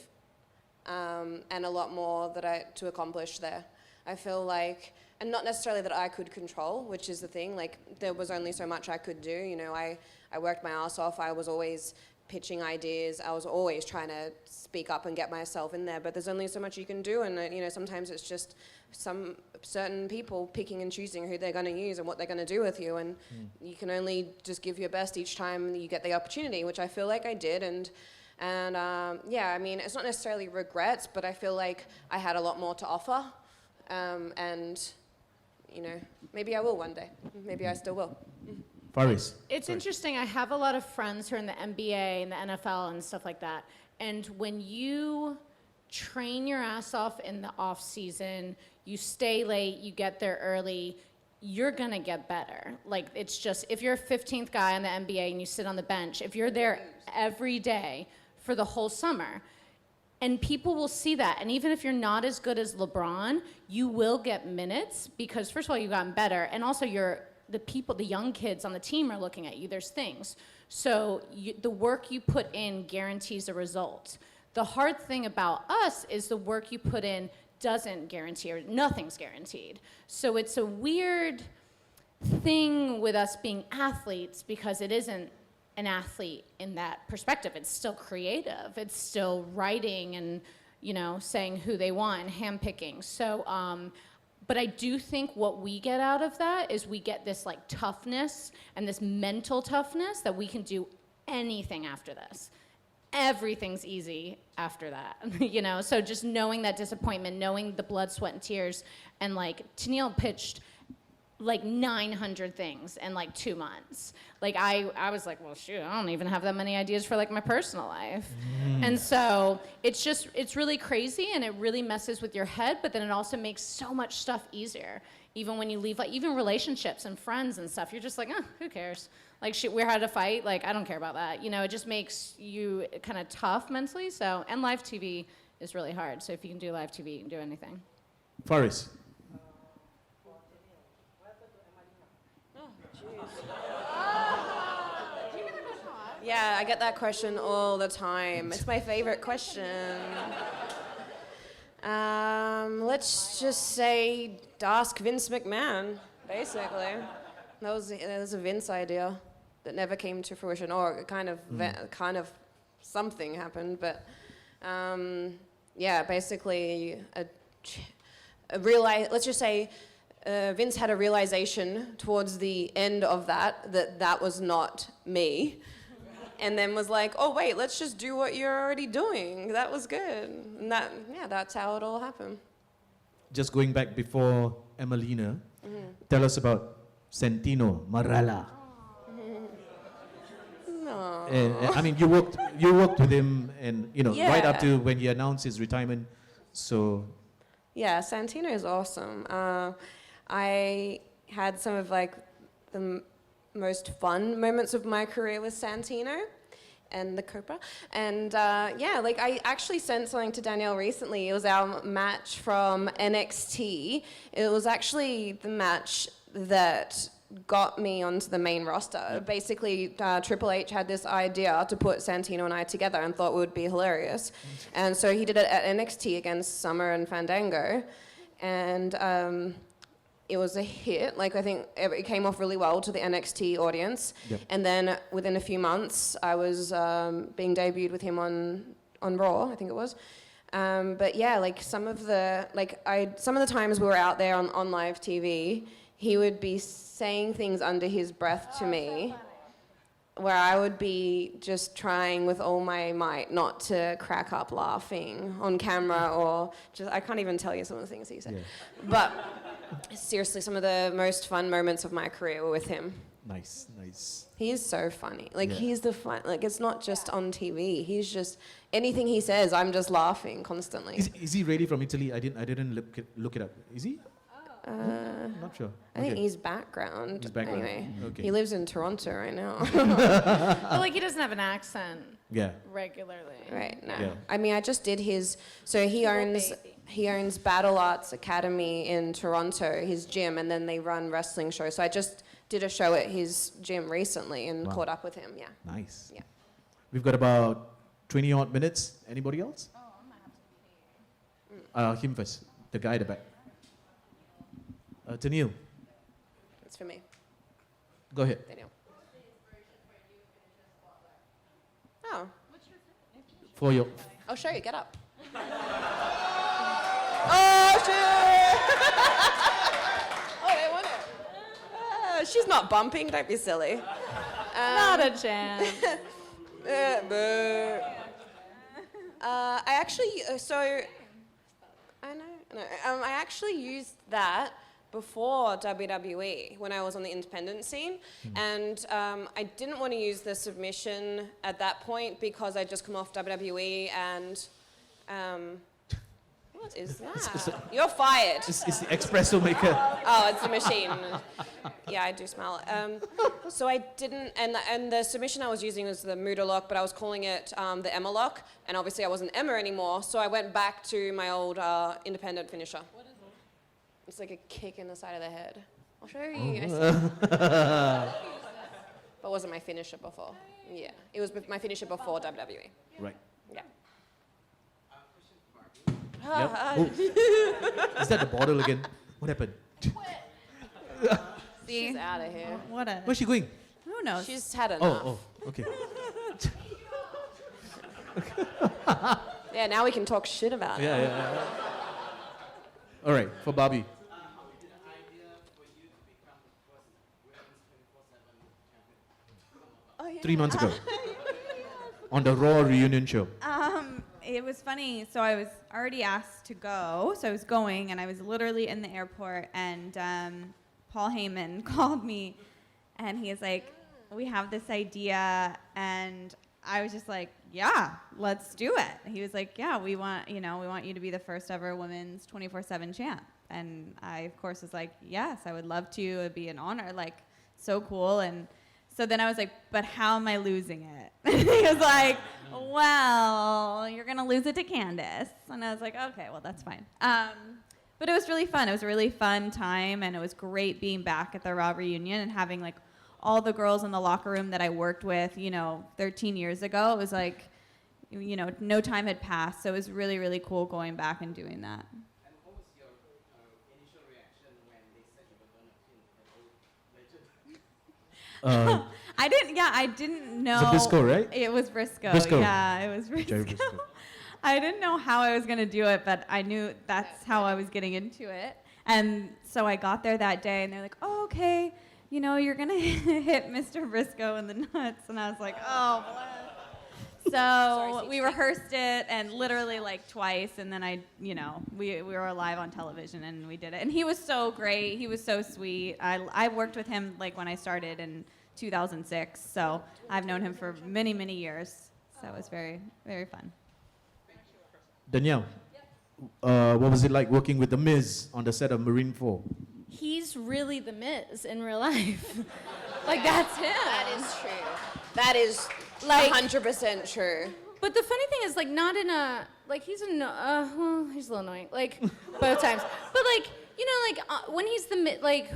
and a lot more to accomplish there. I feel like, and not necessarily that I could control, which is the thing, like there was only so much I could do. You know, I worked my ass off. I was always pitching ideas. I was always trying to speak up and get myself in there, but there's only so much you can do, and you know, sometimes it's just some certain people picking and choosing who they're going to use and what they're going to do with you, and you can only just give your best each time you get the opportunity, which I feel like I did, and yeah, I mean, it's not necessarily regrets, but I feel like I had a lot more to offer, and you know, maybe I will one day, maybe I still will. Faris. It's interesting. I have a lot of friends who are in the NBA and the NFL and stuff like that. And when you train your ass off in the off season, you stay late, you get there early, you're gonna get better. Like, it's just, if you're a 15th guy on the NBA and you sit on the bench, if you're there every day for the whole summer, and people will see that, and even if you're not as good as LeBron, you will get minutes because, first of all, you've gotten better, and also the young kids on the team are looking at you. There's things. So the work you put in guarantees a result. The hard thing about us is the work you put in doesn't guarantee, or nothing's guaranteed. So it's a weird thing with us being athletes because it isn't an athlete in that perspective. It's still creative. It's still writing and, you know, saying who they want and handpicking. So, but I do think what we get out of that is we get this like toughness and this mental toughness that we can do anything after this. Everything's easy after that, you know? So just knowing that disappointment, knowing the blood, sweat, and tears, and like Tennille pitched like 900 things in like 2 months. Like I was like, well, shoot, I don't even have that many ideas for like my personal life. And so it's really crazy, and it really messes with your head, but then it also makes so much stuff easier. Even when you leave, like even relationships and friends and stuff, you're just like, who cares? Like, shit, we had a fight, like I don't care about that. You know, it just makes you kind of tough mentally. So, and live TV is really hard. So if you can do live TV, you can do anything. Faris. Yeah, I get that question all the time. It's my favorite question. Let's just say ask Vince McMahon, basically. That was a Vince idea that never came to fruition, or kind of something happened, but yeah, basically let's just say Vince had a realization towards the end of that was not me. And then was like, oh wait, let's just do what you're already doing. That was good. And that's how it all happened. Just going back before Emelina, tell us about Santino Marella. No. I mean, you worked with him, and you know, right up Yeah. to when he announced his retirement. So Yeah, Santino is awesome. I had some of like the most fun moments of my career with Santino and the Cobra. And yeah, like I actually sent something to Danielle recently. It was our match from NXT. It was actually the match that got me onto the main roster. Basically, Triple H had this idea to put Santino and I together and thought it would be hilarious. And so he did it at NXT against Summer and Fandango. And it was a hit. Like, I think it came off really well to the NXT audience. Yep. And then within a few months, I was being debuted with him on Raw, I think it was. But yeah, like some of the times we were out there on live TV, he would be saying things under his breath to me, where I would be just trying with all my might not to crack up laughing on camera, or just, I can't even tell you some of the things he said. Yeah. But seriously, some of the most fun moments of my career were with him. nice. He is so funny. Like, Yeah. he's the fun, like, it's not just on TV. He's just, anything he says, I'm just laughing constantly. Is he really from Italy? I didn't look it up. Is he? Not sure. I think Okay. his background. His background, Anyway, okay. he lives in Toronto right now. But like he doesn't have an accent Yeah. regularly. Right. No. Yeah. I mean, I just did his. So he owns Battle Arts Academy in Toronto, his gym, and then they run wrestling shows. So I just did a show at his gym recently and Wow. caught up with him. Yeah. Nice. Yeah. We've got about 20 odd minutes. Anybody else? Oh, I'm gonna have to be Him first. The guy at the back. Daniel, That's for me, go ahead. Daniel. Oh, For your. I'll show you. Get up. Oh shit! Oh, they want it. She's not bumping. Don't be silly. not a chance. Boo. I actually, I actually used that before WWE when I was on the independent scene, and I didn't want to use the submission at that point because I'd just come off WWE and. What is that? You're fired. It's the espresso maker. Oh, it's a machine. Yeah, I do smell it. So I didn't, and the submission I was using was the Muda lock, but I was calling it the Emma lock, and obviously I wasn't Emma anymore, so I went back to my old independent finisher. What is it? It's like a kick in the side of the head. I'll show you. But it wasn't my finisher before. Yeah, it was my finisher before WWE. Right. Yeah. Yep. Oh. Is that the bottle again? What happened? See? She's out of here. What a. Where's she going? Who knows? She's had enough. Oh, okay. Yeah, now we can talk shit about it. Yeah. All right, for Barbie. How did the idea for you to become the first women's 24/7 champion? 3 months ago. On the Raw reunion show. It was funny. So I was already asked to go. So I was going, and I was literally in the airport, and Paul Heyman called me, and he was like, "We have this idea," and I was just like, "Yeah, let's do it." He was like, "Yeah, we want you to be the first ever women's 24/7 champ," and I, of course, was like, "Yes, I would love to. It'd be an honor. Like, so cool." And so then I was like, "But how am I losing it?" He was like, "Well, you're going to lose it to Candace." And I was like, "Okay, well, that's fine." But it was really fun. It was a really fun time, and it was great being back at the Raw reunion and having, like, all the girls in the locker room that I worked with, 13 years ago. It was like, no time had passed. So it was really, really cool going back and doing that. And what was your initial reaction when they said you were going to pin the old legend? I didn't know. Zabisco, right? It was Briscoe. Briscoe. Yeah, it was Briscoe. Jerry Briscoe. I didn't know how I was going to do it, but I knew that's how I was getting into it. And so I got there that day, and they're like, "Oh, okay, you're going to hit Mr. Briscoe in the nuts." And I was like, "Oh, bless." So we rehearsed it, and literally like twice, and then we were live on television, and we did it. And he was so great. He was so sweet. I worked with him like when I started in 2006, so I've known him for many, many years. So it was very, very fun. Danielle, what was it like working with The Miz on the set of Marine 4? He's really the Miz in real life. Like, that's him. That is true. That is Like- 100% true. But the funny thing is, like, not in a, like, he's a little annoying, like, both times. But, like, when he's like,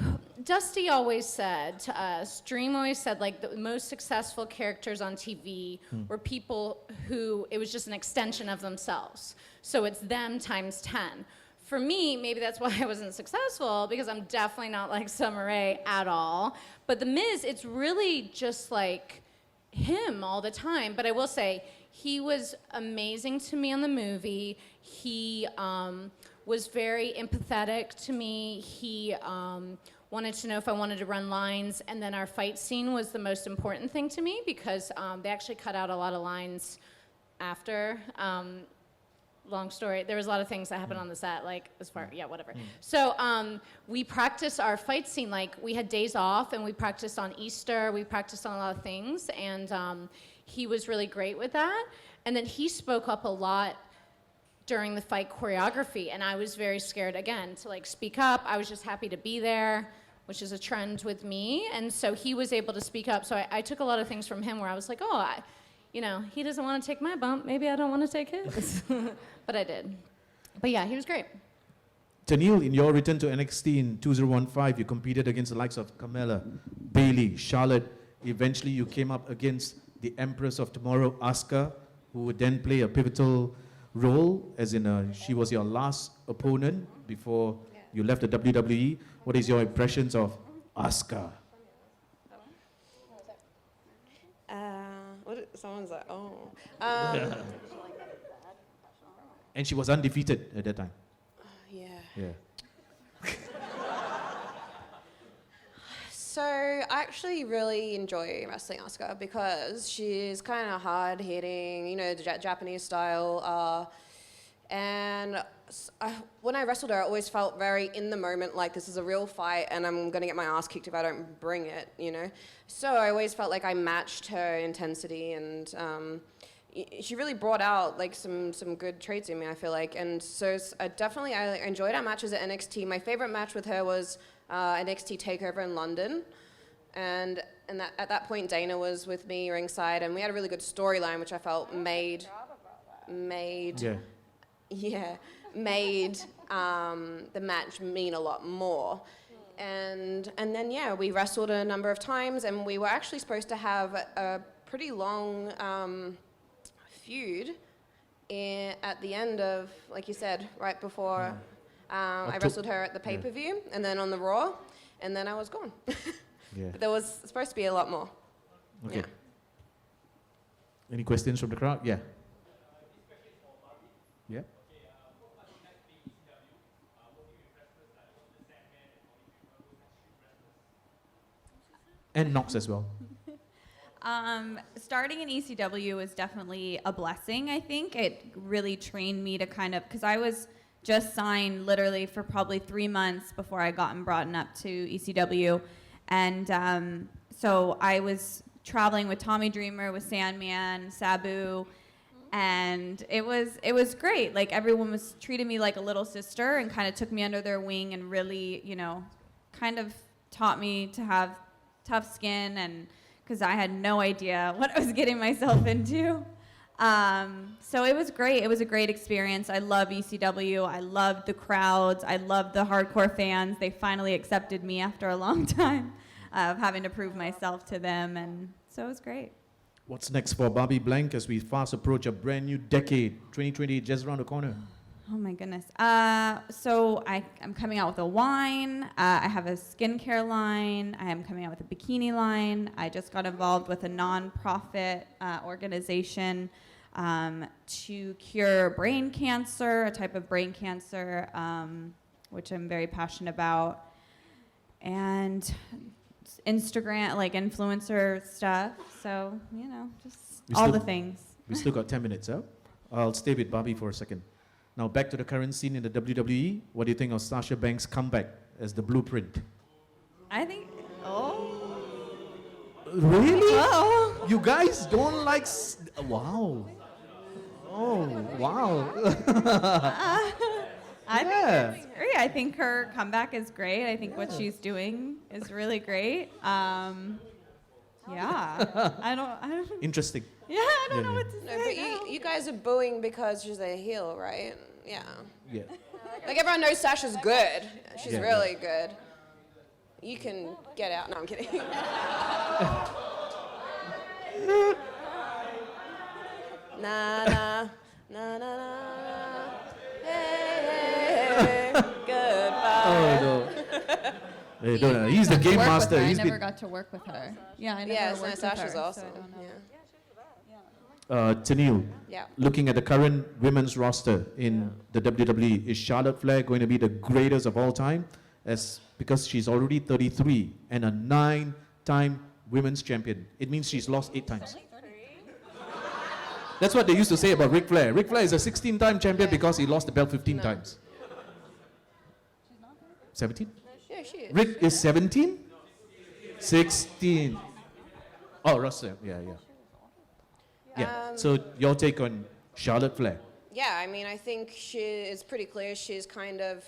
Dusty always said to us, Dream always said, like, the most successful characters on TV were people who, it was just an extension of themselves. So it's them times 10. For me, maybe that's why I wasn't successful, because I'm definitely not like Summer Rae at all. But The Miz, it's really just like him all the time. But I will say, he was amazing to me on the movie. He was very empathetic to me. He wanted to know if I wanted to run lines. And then our fight scene was the most important thing to me, because they actually cut out a lot of lines after. Long story. There was a lot of things that happened on the set, like, as far, yeah, whatever. So we practiced our fight scene, like, we had days off, and we practiced on Easter, we practiced on a lot of things, and he was really great with that. And then he spoke up a lot during the fight choreography, and I was very scared again to like speak up. I was just happy to be there, which is a trend with me, and so he was able to speak up. So I took a lot of things from him where I was like, oh, he doesn't want to take my bump, maybe I don't want to take his. But I did. But yeah, he was great. Tennille, in your return to NXT in 2015, you competed against the likes of Carmella, Bayley, Charlotte. Eventually, you came up against the Empress of Tomorrow, Asuka, who would then play a pivotal role, as in she was your last opponent before you left the WWE. What is your impressions of Asuka? Someone's like, oh. And she was undefeated at that time. Yeah. Yeah. So I actually really enjoy wrestling Asuka because she's kind of hard hitting, the Japanese style. And when I wrestled her, I always felt very in the moment, like this is a real fight and I'm going to get my ass kicked if I don't bring it, So I always felt like I matched her intensity, and she really brought out like some good traits in me, I feel like. And so I enjoyed our matches at NXT. My favorite match with her was NXT TakeOver in London. And at that point, Dana was with me ringside, and we had a really good storyline, which I felt made the match mean a lot more. And then, we wrestled a number of times, and we were actually supposed to have a pretty long feud at the end of, like you said, right before I wrestled her at the pay-per-view, and then on the Raw, and then I was gone. Yeah. But there was supposed to be a lot more. Okay. Yeah. Any questions from the crowd? Yeah. Yeah. And Knox as well. Starting in ECW was definitely a blessing, I think. It really trained me to because I was just signed literally for probably 3 months before I got brought up to ECW. And so I was traveling with Tommy Dreamer, with Sandman, Sabu, and it was great. Like, everyone was treating me like a little sister and kind of took me under their wing and really, kind of taught me to have tough skin, and because I had no idea what I was getting myself into. So it was great. It was a great experience. I love ECW. I loved the crowds. I loved the hardcore fans. They finally accepted me after a long time of having to prove myself to them, and so it was great. What's next for Bobby Blank as we fast approach a brand new decade, 2020, just around the corner? Oh my goodness. So I'm coming out with a wine. I have a skincare line. I am coming out with a bikini line. I just got involved with a non-profit organization to cure brain cancer, a type of brain cancer, which I'm very passionate about. And Instagram, like influencer stuff. So, just all the things. We still got 10 minutes, huh? I'll stay with Bobby for a second. Now back to the current scene in the WWE. What do you think of Sasha Banks' comeback as the Blueprint? I think, Really? oh. You guys don't like... Wow. Oh, wow. I think Yeah. it's great. I think her comeback is great. I think what she's doing is really great. I don't. Interesting. Yeah, I don't know Yeah. what to No, say. but you guys are booing because she's a heel, right? Yeah. Yeah. Like, everyone knows Sasha's good. She's Yeah. really good. You can get out. No, I'm kidding. Na na na na na. Hey, hey, hey. Goodbye. Oh, no. Hey, don't, he's the game master. I He's never been, got to work with her. Yeah, I never Yeah, worked with Sasha's her, awesome. so I don't know. Yeah. Tennille, Yeah. looking at the current women's roster in the WWE, is Charlotte Flair going to be the greatest of all time? Because she's already 33 and a 9-time women's champion. It means she's lost 8 times. That's what they used to say about Ric Flair. Ric Flair is a 16-time champion because he lost the belt 15 times. 17? Yeah, she is. Rick is 17? 16. Oh, Russell. Yeah. So your take on Charlotte Flair? Yeah, I mean, I think it's pretty clear she's kind of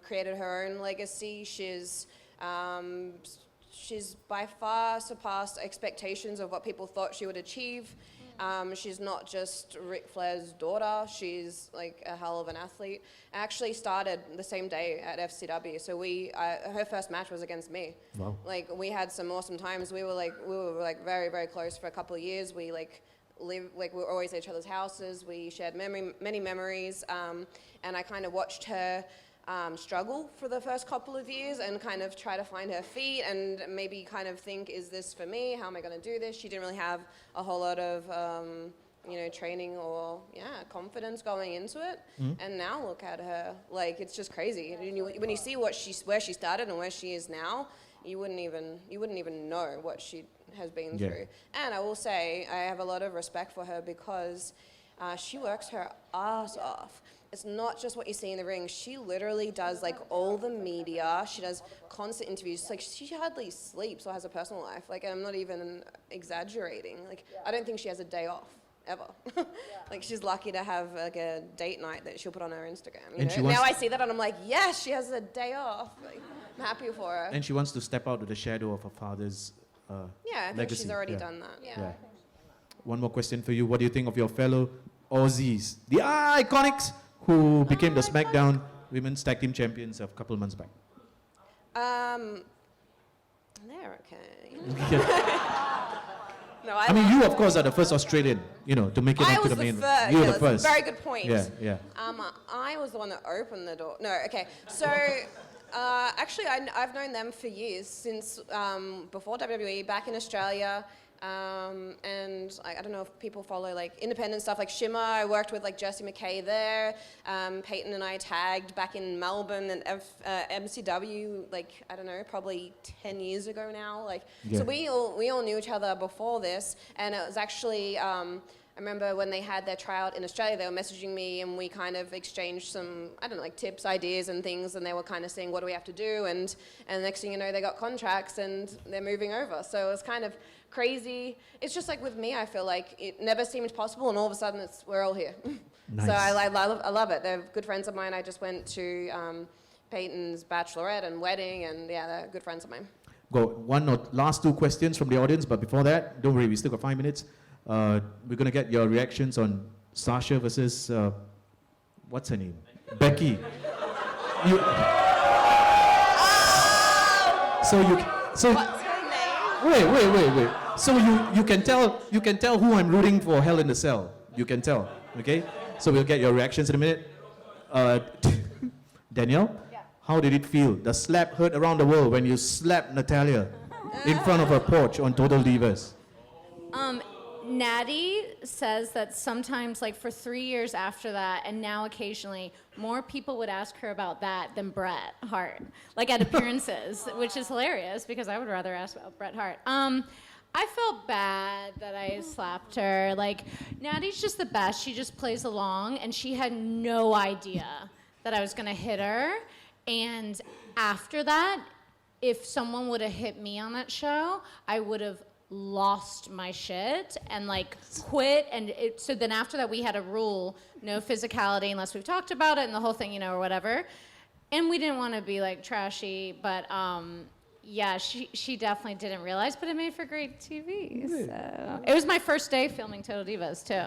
created her own legacy. Um, she's by far surpassed expectations of what people thought she would achieve. She's not just Ric Flair's daughter, she's like a hell of an athlete. I actually started the same day at FCW, so her first match was against me. Wow. Like, we had some awesome times. We were very, very close for a couple of years. We we were always at each other's houses. We shared many memories, and I kind of watched her struggle for the first couple of years and kind of try to find her feet and maybe kind of think, is this for me? How am I going to do this? She didn't really have a whole lot of training or confidence going into it. And now look at her, like, it's just crazy. When you see where she started and where she is now, you wouldn't even know what she has been through. And I will say I have a lot of respect for her because she works her ass off. It's not just what you see in the ring. She literally does like all the media. She does constant interviews. Like, she hardly sleeps or has a personal life. Like, I'm not even exaggerating. Like, I don't think she has a day off ever. Like, she's lucky to have like a date night that she'll put on her Instagram. You know? Now I see that and I'm like, yes, she has a day off. Like, I'm happy for her. And she wants to step out of the shadow of her father's I think legacy. she's already done that. Yeah. One more question for you. What do you think of your fellow Aussies, the Iconics, who became the SmackDown Women's Tag Team Champions a couple months back? They're okay. No, I mean, you of course are the first Australian, to make it onto the main. First. You were Yeah, the that's a first. very good point. Yeah. I was the one that opened the door. No, okay. So, actually, I've known them for years, since before WWE, back in Australia. And I don't know if people follow like independent stuff like Shimmer. I worked with like Jessie McKay there. Peyton and I tagged back in Melbourne and MCW, like, I don't know, probably 10 years ago now. Like, so we all knew each other before this, and it was actually. I remember when they had their tryout in Australia, they were messaging me and we kind of exchanged some, I don't know, like tips, ideas and things, and they were kind of saying, what do we have to do? And the next thing you know, they got contracts and they're moving over. So it was kind of crazy. It's just like with me, I feel like it never seemed possible and all of a sudden we're all here. Nice. So I love it. They're good friends of mine. I just went to Peyton's bachelorette and wedding, and they're good friends of mine. Got one or last two questions from the audience, but before that, don't worry, we still got 5 minutes. We're going to get your reactions on Sasha versus, what's her name? Becky. So What's her name? wait. So you can tell who I'm rooting for Hell in the Cell. You can tell, okay? So we'll get your reactions in a minute. Danielle, how did it feel? The slap heard around the world when you slapped Natalia in front of her porch on Total Divas. Natty says that sometimes, like for 3 years after that, and now occasionally, more people would ask her about that than Bret Hart, like at appearances, which is hilarious because I would rather ask about Bret Hart. I felt bad that I slapped her. Like, Natty's just the best. She just plays along, and she had no idea that I was gonna hit her. And after that, if someone would have hit me on that show, I would have lost my shit and like quit. And so then after that, we had a rule: no physicality unless we've talked about it and the whole thing, or whatever. And we didn't want to be like trashy, but yeah, she definitely didn't realize, but it made for great TV. So it was my first day filming Total Divas too.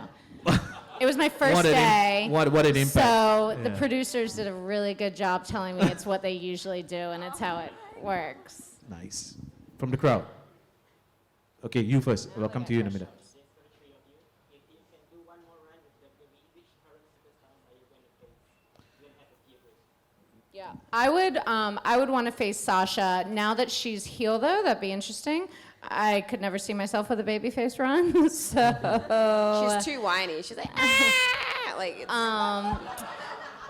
It was my first day. What an impact. So the producers did a really good job telling me it's what they usually do and it's how it works. Nice. From the crowd. Okay, you first. We'll come to you in a minute. Yeah, I would want to face Sasha. Now that she's heel, though, that'd be interesting. I could never see myself with a baby face run, so... She's too whiny. She's like, like...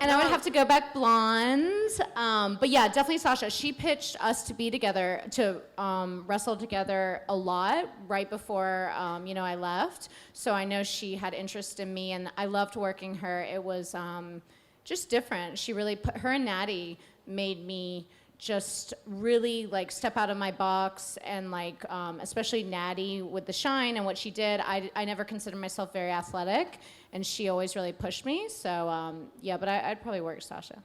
And I would have to go back blonde. But yeah, definitely Sasha. She pitched us to be together, to wrestle together a lot right before, I left. So I know she had interest in me, and I loved working her. It was just different. She really her and Natty made me just really like step out of my box and like especially Natty with the shine and what she did. I never considered myself very athletic, and she always really pushed me. So yeah, but I'd probably work Sasha.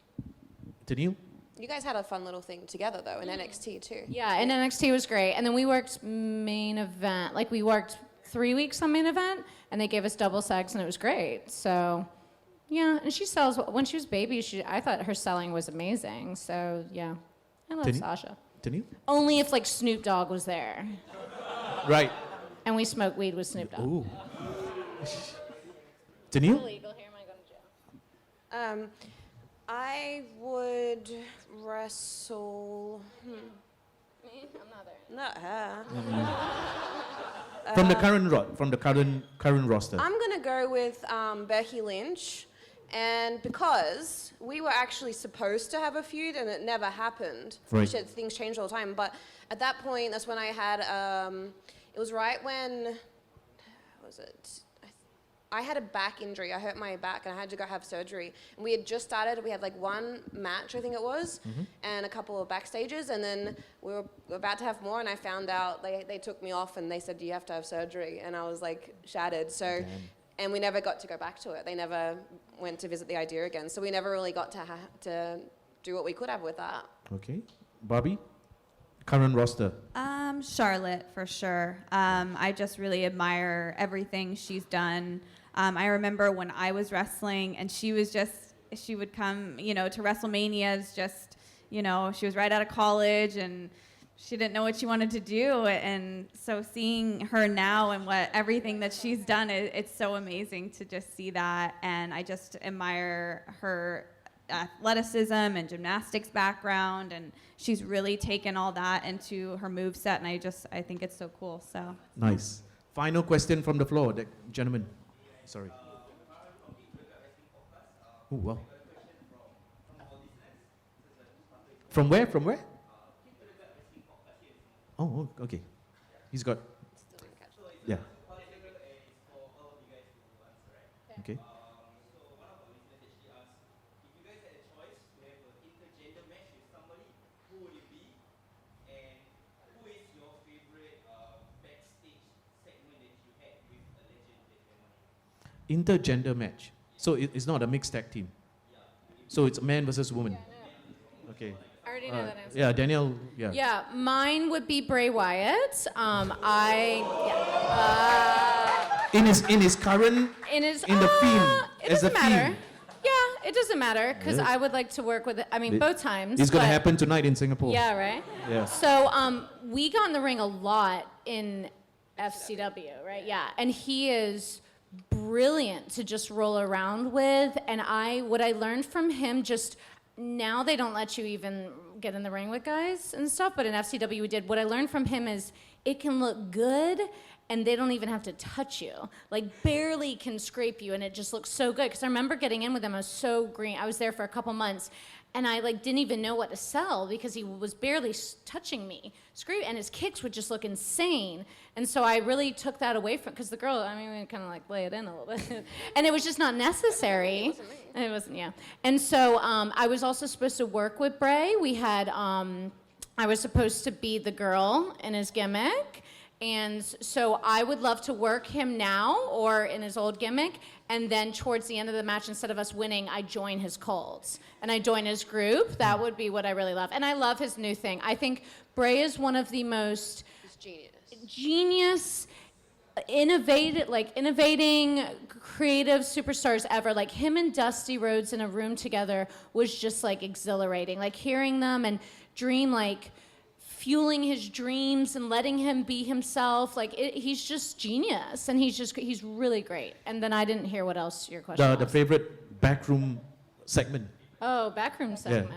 Daniil? You guys had a fun little thing together though in NXT too. Yeah, and NXT was great. And then we worked main event. Like we worked 3 weeks on main event, and they gave us double segs, and it was great. So yeah, and she sells. When she was baby, I thought her selling was amazing. So yeah, I love Sasha. Daniil? Only if like Snoop Dogg was there, Right. and we smoked weed with Snoop Dogg. Ooh. Daniil? Illegal here, am I going to jail? I would wrestle. Me? I'm not there. Not her. From the current roster. I'm gonna go with Becky Lynch, and because we were actually supposed to have a feud and it never happened. Right. Things change all the time. But at that point, that's when I had. It was right when. What was it? I had a back injury. I hurt my back and I had to go have surgery. And we had just started. We had like one match, I think it was, and a couple of backstages. And then we were about to have more. And I found out they took me off and they said, you have to have surgery. And I was like shattered. So, and we never got to go back to it. They never went to visit the idea again. So we never really got to do what we could have with that. Okay. Bobby? Current roster. Charlotte, for sure. I just really admire everything she's done. I remember when I was wrestling, and she would come, to WrestleManias just, she was right out of college, and she didn't know what she wanted to do. And so seeing her now and everything that she's done, it's so amazing to just see that. And I just admire her athleticism and gymnastics background, and she's really taken all that into her moveset, and I think it's so cool. So Nice. Final question from the floor, the gentleman. Sorry. Oh, wow. From where? Oh, okay. He's got. Yeah. Okay. Intergender match. So it's not a mixed tag team. So it's man versus woman. Okay. I already know that answer. Yeah, Daniel. Yeah. Yeah, mine would be Bray Wyatt. In his current In the theme it as the doesn't matter. theme. Yeah, it doesn't matter because Yeah. I would like to work with. I mean, It- both times. It's gonna but- happen tonight in Singapore. Yeah, right. Yeah. So we got in the ring a lot in FCW, right? Yeah, and he is brilliant to just roll around with. And what I learned from him, just now they don't let you even get in the ring with guys and stuff, but in FCW we did. What I learned from him is it can look good and they don't even have to touch you. Like barely can scrape you, and it just looks so good. Because I remember getting in with him, I was so green. I was there for a couple months, and I didn't even know what to sell because he was barely touching me. And his kicks would just look insane. And so I really took that away from, because the girl, we kind of lay it in a little bit. And it was just not necessary. It wasn't, yeah. And so I was also supposed to work with Bray. We had, I was supposed to be the girl in his gimmick. And so I would love to work him now or in his old gimmick, and then towards the end of the match, instead of us winning, I join his cults and I join his group. That would be what I really love. And I love his new thing. I think Bray is one of the most genius, innovating creative superstars ever. Like him and Dusty Rhodes in a room together was just exhilarating. Like hearing them and dream fueling his dreams and letting him be himself. He's just genius, and he's really great. And then I didn't hear what else your question was. The favorite backroom segment. Oh, backroom segment.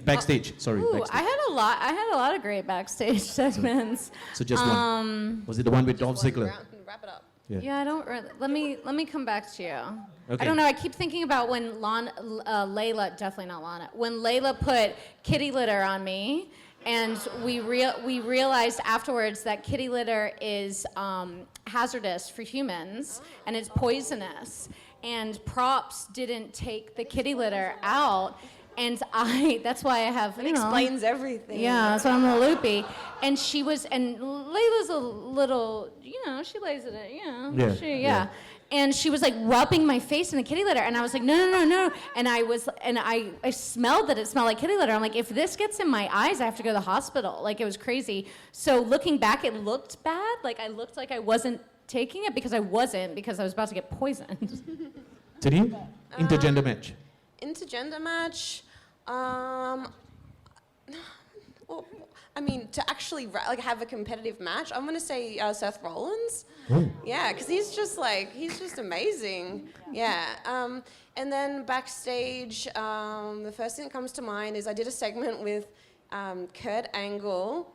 Backstage. Sorry. Ooh, backstage. I had a lot of great backstage segments. So just one. Was it the one with Dolph Ziggler? Wrap it up. Yeah, I don't. Let me come back to you. Okay. I don't know. I keep thinking about when Layla, definitely not Lana, when Layla put kitty litter on me, and we realized afterwards that kitty litter is hazardous for humans and it's poisonous. And Props didn't take the kitty litter out. And that's why I have, It explains everything. Yeah, so I'm a little loopy. And Layla's a little, she lays it, Yeah. And she was like rubbing my face in the kitty litter, and I was like, no. And I smelled that it smelled like kitty litter. I'm like, if this gets in my eyes, I have to go to the hospital. Like, it was crazy. So looking back, it looked bad. Like, I looked like I wasn't taking it because I wasn't, because I was about to get poisoned. Tini, intergender match. Intergender match. Well, I mean, to actually have a competitive match, I'm gonna say Seth Rollins. Oh. Yeah, because he's just amazing. Yeah. And then backstage, the first thing that comes to mind is I did a segment with Kurt Angle,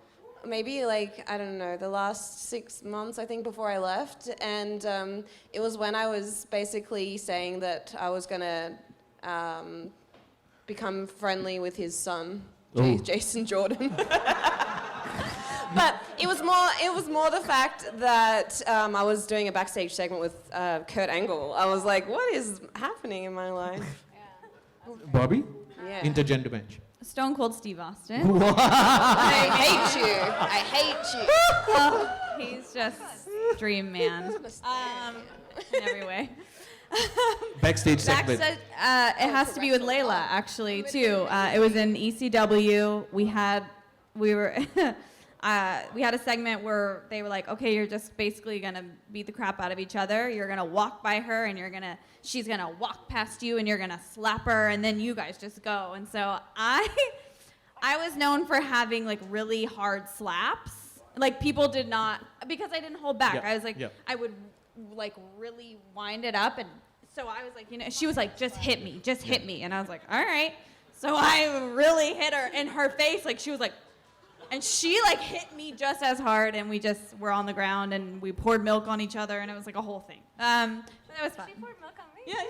maybe I don't know, the last 6 months, I think, before I left. And it was when I was basically saying that I was gonna become friendly with his son, Jason Jordan. But it was more the fact that I was doing a backstage segment with Kurt Angle. I was like, what is happening in my life? Bobby, Yeah. intergender match. Stone Cold Steve Austin. I hate you. I hate you. Oh, he's just dream man. In every way. Backstage segment. Backstage, it has to be with Layla, actually, too. It was in ECW. We had a segment where they were like, okay, you're just basically gonna beat the crap out of each other. You're gonna walk by her, and she's gonna walk past you, and you're gonna slap her, and then you guys just go. And so I was known for having really hard slaps. Like, people did not, because I didn't hold back. Yeah, I was like, yeah. I would really wind it up, and so I was like, she was like, just hit me, and I was like, all right. So I really hit her in her face, she was like, and she hit me just as hard, and we just were on the ground, and we poured milk on each other, and it was a whole thing. But it was fun. She poured milk on me. Yeah.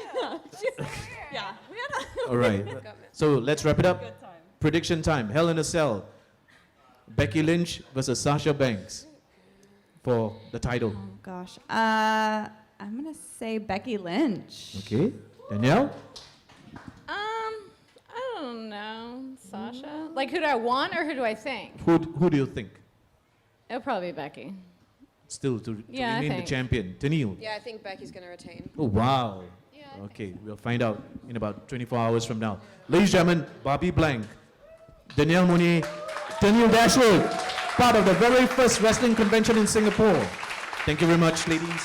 That's so weird. Yeah, we had a All right. So let's wrap it up. good time. Prediction time. Hell in a Cell. Becky Lynch versus Sasha Banks for the title. Oh gosh, I'm gonna say Becky Lynch. Okay. Danielle? I don't know. Sasha? Who do I want or who do I think? Who do you think? It'll probably be Becky. Still to Yeah, I remain the think. champion. Danielle? Yeah, I think Becky's going to retain. Oh, wow. Okay, we'll find out in about 24 hours from now. Ladies and gentlemen, Bobby Blank, Danielle Mooney, Danielle Dashwood, part of the very first wrestling convention in Singapore. Thank you very much, ladies.